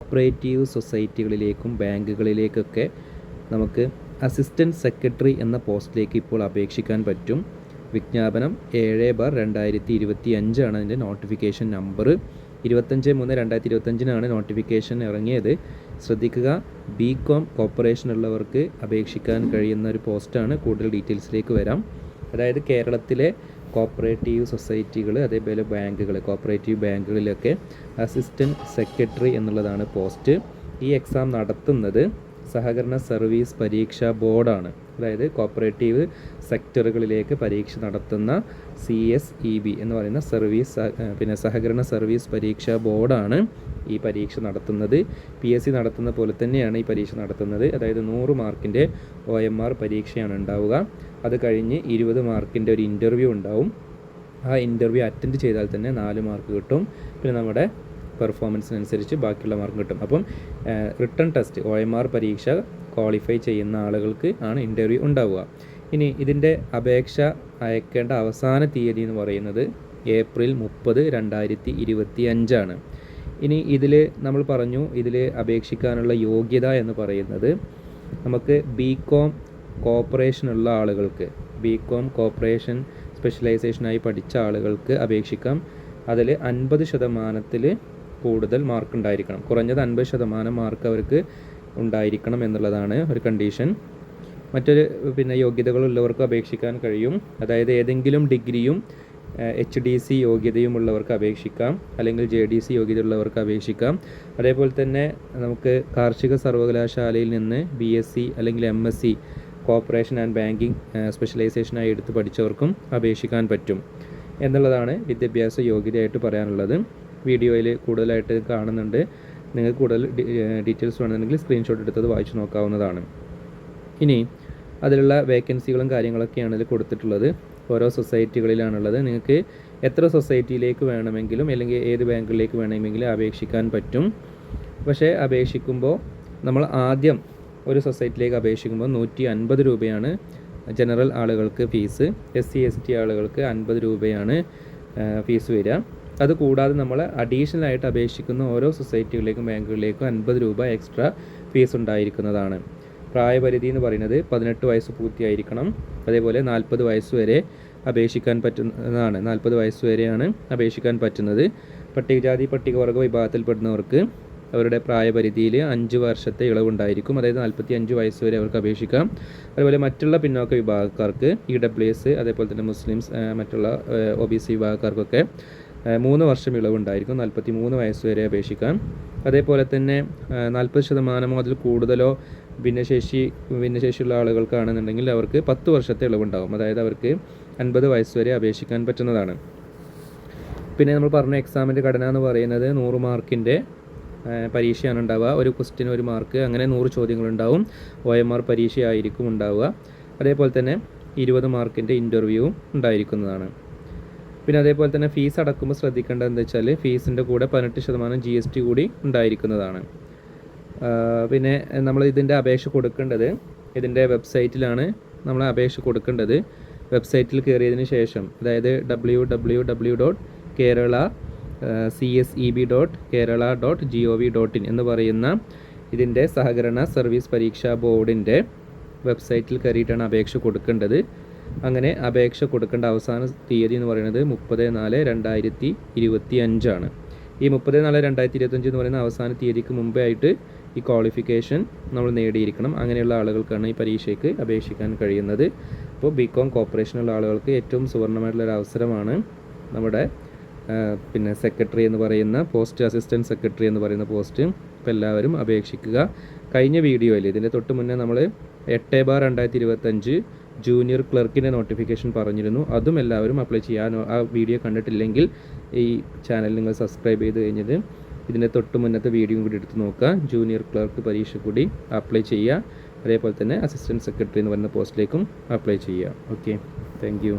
Cooperative സൊസൈറ്റികളിലേക്കും ബാങ്കുകളിലേക്കൊക്കെ നമുക്ക് assistant secretary എന്ന പോസ്റ്റിലേക്ക് ഇപ്പോൾ അപേക്ഷിക്കാൻ പറ്റും. വിജ്ഞാപനം 7/2025 അതിൻ്റെ നോട്ടിഫിക്കേഷൻ നമ്പർ. 25/3/2025 നോട്ടിഫിക്കേഷൻ ഇറങ്ങിയത്. ശ്രദ്ധിക്കുക, BCom കോർപ്പറേഷൻ ഉള്ളവർക്ക് അപേക്ഷിക്കാൻ കഴിയുന്ന ഒരു പോസ്റ്റാണ്. കൂടുതൽ ഡീറ്റെയിൽസിലേക്ക് വരാം. അതായത് കേരളത്തിലെ കോപ്പറേറ്റീവ് സൊസൈറ്റികൾ, അതേപോലെ ബാങ്കുകൾ, കോപ്പറേറ്റീവ് ബാങ്കുകളിലൊക്കെ അസിസ്റ്റൻറ്റ് സെക്രട്ടറി എന്നുള്ളതാണ് പോസ്റ്റ്. ഈ എക്സാം നടത്തുന്നത് സഹകരണ സർവീസ് പരീക്ഷാ ബോർഡാണ്. അതായത് കോപ്പറേറ്റീവ് സെക്ടറുകളിലേക്ക് പരീക്ഷ നടത്തുന്ന CSEB എന്ന് പറയുന്ന സഹകരണ സർവീസ് പരീക്ഷാ ബോർഡാണ് ഈ പരീക്ഷ നടത്തുന്നത്. PSC നടത്തുന്ന പോലെ തന്നെയാണ് ഈ പരീക്ഷ നടത്തുന്നത്. അതായത് 100 മാർക്കിൻ്റെ OMR പരീക്ഷയാണ് ഉണ്ടാവുക. അത് കഴിഞ്ഞ് 20 മാർക്കിൻ്റെ ഒരു ഇൻ്റർവ്യൂ ഉണ്ടാവും. ആ ഇൻ്റർവ്യൂ അറ്റൻഡ് ചെയ്താൽ തന്നെ 4 മാർക്ക് കിട്ടും. പിന്നെ നമ്മുടെ പെർഫോമൻസിനനുസരിച്ച് ബാക്കിയുള്ള മാർക്ക് കിട്ടും. അപ്പം റിട്ടൺ ടെസ്റ്റ് OMR പരീക്ഷ ക്വാളിഫൈ ചെയ്യുന്ന ആളുകൾക്ക് ആണ് ഇൻ്റർവ്യൂ ഉണ്ടാവുക. ഇനി ഇതിൻ്റെ അപേക്ഷ അയക്കേണ്ട അവസാന തീയതി എന്ന് പറയുന്നത് April 30, 2025. ഇനി ഇതിൽ നമ്മൾ പറഞ്ഞു, ഇതിൽ അപേക്ഷിക്കാനുള്ള യോഗ്യത എന്ന് പറയുന്നത് നമുക്ക് BCom കോർപ്പറേഷൻ ഉള്ള ആളുകൾക്ക്, BCom കോർപ്പറേഷൻ സ്പെഷ്യലൈസേഷനായി പഠിച്ച ആളുകൾക്ക് അപേക്ഷിക്കാം. അതിൽ 50% കൂടുതൽ മാർക്ക് ഉണ്ടായിരിക്കണം. കുറഞ്ഞത് 50% മാർക്ക് അവർക്ക് ഉണ്ടായിരിക്കണം എന്നുള്ളതാണ് ഒരു കണ്ടീഷൻ. മറ്റൊരു യോഗ്യതകളുള്ളവർക്ക് അപേക്ഷിക്കാൻ കഴിയും. അതായത് ഏതെങ്കിലും ഡിഗ്രിയും HDC യോഗ്യതയുമുള്ളവർക്ക് അപേക്ഷിക്കാം, അല്ലെങ്കിൽ JDC യോഗ്യതയുള്ളവർക്ക് അപേക്ഷിക്കാം. അതേപോലെ തന്നെ നമുക്ക് കാർഷിക സർവകലാശാലയിൽ നിന്ന് BSc അല്ലെങ്കിൽ MSc കോർപ്പറേഷൻ ആൻഡ് ബാങ്കിങ് സ്പെഷ്യലൈസേഷനായി എടുത്ത് പഠിച്ചവർക്കും അപേക്ഷിക്കാൻ പറ്റും എന്നുള്ളതാണ് വിദ്യാഭ്യാസ യോഗ്യതയായിട്ട് പറയാനുള്ളത്. വീഡിയോയിൽ കൂടുതലായിട്ട് കാണുന്നുണ്ട്. നിങ്ങൾക്ക് കൂടുതൽ ഡീറ്റെയിൽസ് വേണമെന്നുണ്ടെങ്കിൽ സ്ക്രീൻഷോട്ട് എടുത്തത് വായിച്ചു നോക്കാവുന്നതാണ്. ഇനി അതിലുള്ള വേക്കൻസികളും കാര്യങ്ങളൊക്കെയാണ് ഇതിൽ കൊടുത്തിട്ടുള്ളത്. ഓരോ സൊസൈറ്റികളിലാണുള്ളത്. നിങ്ങൾക്ക് എത്ര സൊസൈറ്റിയിലേക്ക് വേണമെങ്കിലും അല്ലെങ്കിൽ ഏത് ബാങ്കുകളിലേക്ക് വേണമെങ്കിലും അപേക്ഷിക്കാൻ പറ്റും. പക്ഷേ അപേക്ഷിക്കുമ്പോൾ നമ്മൾ ആദ്യം ഒരു സൊസൈറ്റിയിലേക്ക് അപേക്ഷിക്കുമ്പോൾ 150 രൂപയാണ് ജനറൽ ആളുകൾക്ക് ഫീസ്. SC ST ആളുകൾക്ക് 50 രൂപയാണ് ഫീസ് വരിക. അതുകൂടാതെ നമ്മൾ അഡീഷണൽ ആയിട്ട് അപേക്ഷിക്കുന്ന ഓരോ സൊസൈറ്റികളിലേക്കും ബാങ്കുകളിലേക്കും 50 രൂപ എക്സ്ട്രാ ഫീസ് ഉണ്ടായിരിക്കുന്നതാണ്. പ്രായപരിധി എന്ന് പറയുന്നത് 18 വയസ്സ് പൂർത്തിയായിരിക്കണം. അതേപോലെ 40 വയസ്സ് വരെ അപേക്ഷിക്കാൻ പറ്റുന്നതാണ്. 40 വയസ്സ് വരെയാണ് അപേക്ഷിക്കാൻ പറ്റുന്നത്. പട്ടികജാതി പട്ടികവർഗ വിഭാഗത്തിൽപ്പെടുന്നവർക്ക് അവരുടെ പ്രായപരിധിയിൽ 5 വർഷത്തെ ഇളവുണ്ടായിരിക്കും. അതായത് 45 വയസ്സ് വരെ അവർക്ക് അപേക്ഷിക്കാം. അതുപോലെ മറ്റുള്ള പിന്നോക്ക വിഭാഗക്കാർക്ക് EWS, അതേപോലെ തന്നെ മുസ്ലിംസ്, മറ്റുള്ള OBC വിഭാഗക്കാർക്കൊക്കെ 3 വർഷം ഇളവുണ്ടായിരിക്കും. 43 വയസ്സ് വരെ അപേക്ഷിക്കാം. അതേപോലെ തന്നെ 40% അതിൽ കൂടുതലോ ഭിന്നശേഷിയുള്ള ആളുകൾക്കാണെന്നുണ്ടെങ്കിൽ അവർക്ക് 10 വർഷത്തെ ഇളവുണ്ടാകും. അതായത് അവർക്ക് 50 വയസ്സ് വരെ അപേക്ഷിക്കാൻ പറ്റുന്നതാണ്. പിന്നെ നമ്മൾ പറഞ്ഞ എക്സാമിൻ്റെ ഘടന എന്ന് പറയുന്നത് 100 മാർക്കിൻ്റെ പരീക്ഷയാണ് ഉണ്ടാവുക. ഒരു ക്വസ്റ്റ്യന് 1 മാർക്ക്, അങ്ങനെ 100 ചോദ്യങ്ങളുണ്ടാവും. OMR പരീക്ഷയായിരിക്കും ഉണ്ടാവുക. അതേപോലെ തന്നെ 20 മാർക്കിൻ്റെ ഇൻ്റർവ്യൂവും ഉണ്ടായിരിക്കുന്നതാണ്. പിന്നെ അതേപോലെ തന്നെ ഫീസ് അടക്കുമ്പോൾ ശ്രദ്ധിക്കേണ്ടത് എന്താ വെച്ചാൽ ഫീസിൻ്റെ കൂടെ 18% GST കൂടി ഉണ്ടായിരിക്കുന്നതാണ്. പിന്നെ നമ്മൾ ഇതിൻ്റെ അപേക്ഷ കൊടുക്കേണ്ടത് ഇതിൻ്റെ വെബ്സൈറ്റിലാണ് നമ്മൾ അപേക്ഷ കൊടുക്കേണ്ടത്. വെബ്സൈറ്റിൽ കയറിയതിന് ശേഷം, അതായത് www.kerala.cseb.kerala.gov.in എന്ന് പറയുന്ന ഇതിൻ്റെ സഹകരണ സർവീസ് പരീക്ഷാ ബോർഡിൻ്റെ വെബ്സൈറ്റിൽ കയറിയിട്ടാണ് അപേക്ഷ കൊടുക്കേണ്ടത്. അങ്ങനെ അപേക്ഷ കൊടുക്കേണ്ട അവസാന തീയതി എന്ന് പറയുന്നത് 30/4/2025. ഈ 30/4/2025 എന്ന് പറയുന്ന അവസാന തീയതിക്ക് മുമ്പേ ആയിട്ട് ഈ ക്വാളിഫിക്കേഷൻ നമ്മൾ നേടിയിരിക്കണം. അങ്ങനെയുള്ള ആളുകൾക്കാണ് ഈ പരീക്ഷയ്ക്ക് അപേക്ഷിക്കാൻ കഴിയുന്നത്. അപ്പോൾ BCom കോർപ്പറേഷനുള്ള ആളുകൾക്ക് ഏറ്റവും സുവർണ്ണമായിട്ടുള്ളൊരു അവസരമാണ് നമ്മുടെ സെക്രട്ടറി എന്ന് പറയുന്ന പോസ്റ്റ്, അസിസ്റ്റൻറ്റ് സെക്രട്ടറി എന്ന് പറയുന്ന പോസ്റ്റ്. അപ്പോൾ എല്ലാവരും അപേക്ഷിക്കുക. കഴിഞ്ഞ വീഡിയോയിൽ ഇതിൻ്റെ തൊട്ട് മുന്നേ നമ്മൾ 8/2025 ജൂനിയർ ക്ലർക്കിൻ്റെ നോട്ടിഫിക്കേഷൻ പറഞ്ഞിരുന്നു. അതും എല്ലാവരും അപ്ലൈ ചെയ്യുക. ആ വീഡിയോ കണ്ടിട്ടില്ലെങ്കിൽ ഈ ചാനൽ നിങ്ങൾ സബ്സ്ക്രൈബ് ചെയ്ത് കഴിഞ്ഞത് ഇതിൻ്റെ തൊട്ട് മുന്നത്തെ വീഡിയോയും കൂടി എടുത്ത് നോക്കുക. ജൂനിയർ ക്ലർക്ക് പരീക്ഷ കൂടി അപ്ലൈ ചെയ്യുക. അതേപോലെ തന്നെ അസിസ്റ്റൻറ്റ് സെക്രട്ടറി എന്ന് പറയുന്ന പോസ്റ്റിലേക്കും അപ്ലൈ ചെയ്യുക. Okay, thank you.